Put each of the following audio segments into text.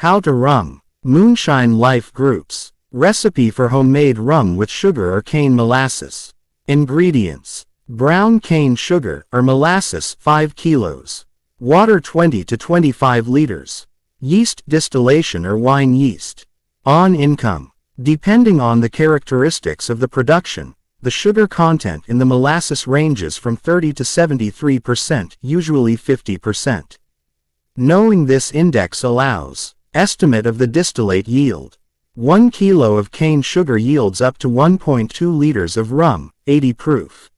How to rum. Moonshine Life Groups. Recipe for homemade rum with sugar or cane molasses. Ingredients. Brown cane sugar or molasses 5 kilos. Water 20 to 25 liters. Yeast distillation or wine yeast. On income. Depending on the characteristics of the production, the sugar content in the molasses ranges from 30 to 73%, usually 50%. Knowing this index allows estimate of the distillate yield. 1 kilo of cane sugar yields up to 1.2 liters of rum, 80 proof.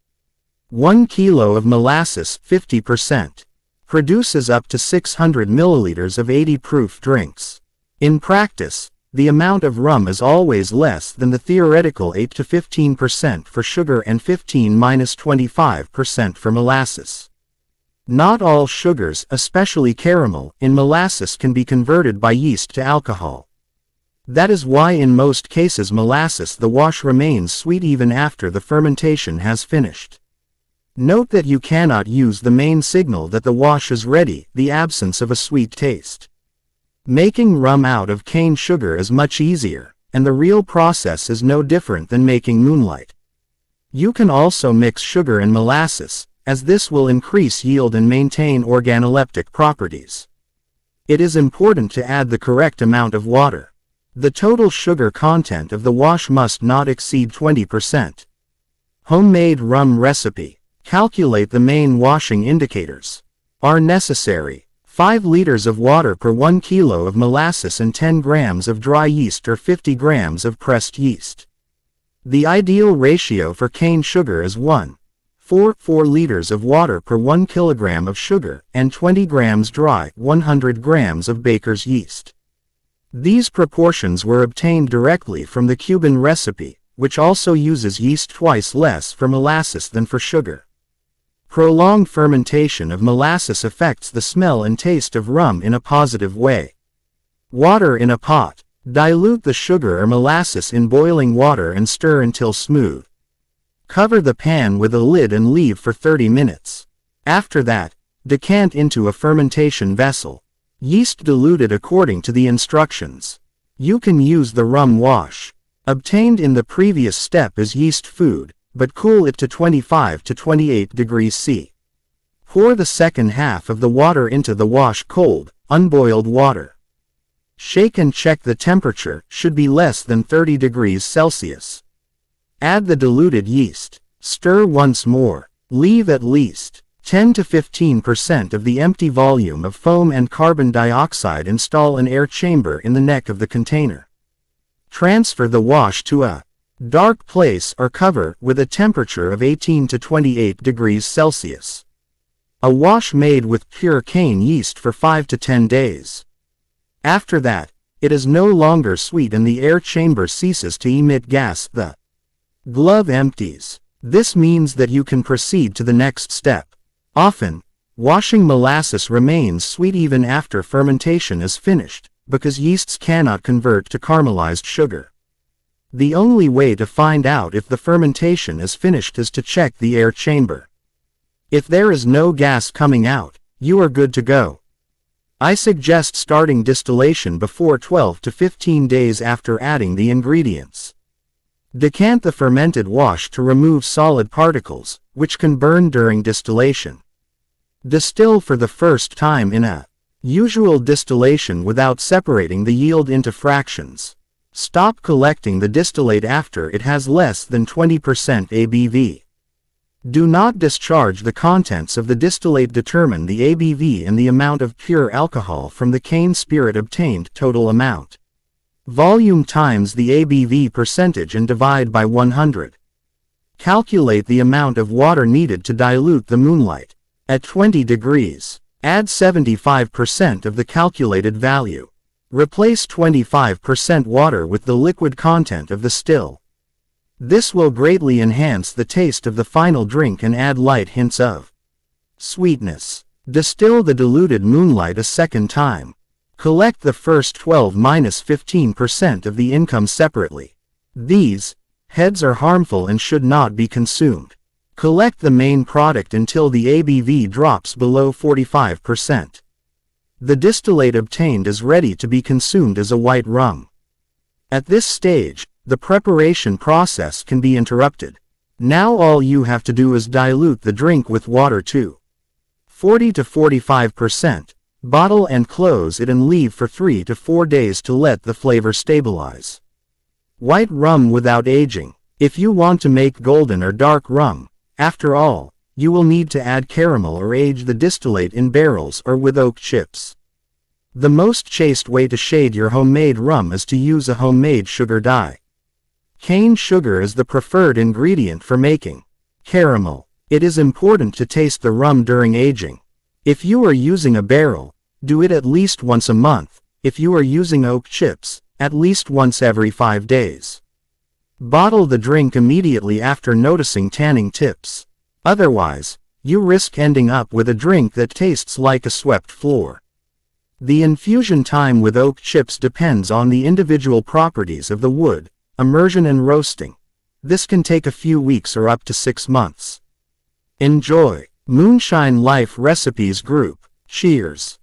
1 kilo of molasses, 50%, produces up to 600 milliliters of 80 proof drinks. In practice, the amount of rum is always less than the theoretical 8 to 15% for sugar and 15–25% for molasses. Not all sugars, especially caramel, in molasses can be converted by yeast to alcohol. That is why in most cases molasses the wash remains sweet even after the fermentation has finished. Note that you cannot use the main signal that the wash is ready, the absence of a sweet taste. Making rum out of cane sugar is much easier, and the real process is no different than making moonlight. You can also mix sugar and molasses, as this will increase yield and maintain organoleptic properties. It is important to add the correct amount of water. The total sugar content of the wash must not exceed 20%. Homemade rum recipe. Calculate the main washing indicators. Are necessary. 5 liters of water per 1 kilo of molasses and 10 grams of dry yeast or 50 grams of pressed yeast. The ideal ratio for cane sugar is 1:4 liters of water per 1 kilogram of sugar, and 20 grams dry, 100 grams of baker's yeast. These proportions were obtained directly from the Cuban recipe, which also uses yeast twice less for molasses than for sugar. Prolonged fermentation of molasses affects the smell and taste of rum in a positive way. Water in a pot. Dilute the sugar or molasses in boiling water and stir until smooth. Cover the pan with a lid and leave for 30 minutes. After that, decant into a fermentation vessel. Yeast diluted according to the instructions. You can use the rum wash obtained in the previous step as yeast food, but cool it to 25 to 28 degrees C. Pour the second half of the water into the wash cold, unboiled water. Shake and check the temperature, should be less than 30 degrees Celsius. Add the diluted yeast. Stir once more. Leave at least 10 to 15% of the empty volume of foam and carbon dioxide. Install an air chamber in the neck of the container. Transfer the wash to a dark place or cover with a temperature of 18 to 28 degrees Celsius. A wash made with pure cane yeast for 5 to 10 days. After that, it is no longer sweet and the air chamber ceases to emit gas. The glove empties. This means that you can proceed to the next step. Often, washing molasses remains sweet even after fermentation is finished, because yeasts cannot convert to caramelized sugar. The only way to find out if the fermentation is finished is to check the air chamber. If there is no gas coming out, you are good to go. I suggest starting distillation before 12 to 15 days after adding the ingredients. Decant the fermented wash to remove solid particles, which can burn during distillation. Distill for the first time in a usual distillation without separating the yield into fractions. Stop collecting the distillate after it has less than 20% ABV. Do not discharge the contents of the distillate. Determine the ABV and the amount of pure alcohol from the cane spirit obtained. Total amount. Volume times the ABV percentage and divide by 100. Calculate the amount of water needed to dilute the moonlight. At 20 degrees, add 75% of the calculated value. Replace 25% water with the liquid content of the still. This will greatly enhance the taste of the final drink and add light hints of sweetness. Distill the diluted moonlight a second time. Collect the first 12–15% of the income separately. These heads are harmful and should not be consumed. Collect the main product until the ABV drops below 45%. The distillate obtained is ready to be consumed as a white rum. At this stage, the preparation process can be interrupted. Now all you have to do is dilute the drink with water to 40 to 45%, bottle and close it and leave for 3 to 4 days to let the flavor stabilize. White rum without aging. If you want to make golden or dark rum, after all, you will need to add caramel or age the distillate in barrels or with oak chips. The most chaste way to shade your homemade rum is to use a homemade sugar dye. Cane sugar is the preferred ingredient for making caramel. It is important to taste the rum during aging. If you are using a barrel, do it at least once a month. If you are using oak chips, at least once every 5 days. Bottle the drink immediately after noticing tanning tips. Otherwise, you risk ending up with a drink that tastes like a swept floor. The infusion time with oak chips depends on the individual properties of the wood, immersion and roasting. This can take a few weeks or up to 6 months. Enjoy! Moonshine Life Recipes Group. Cheers!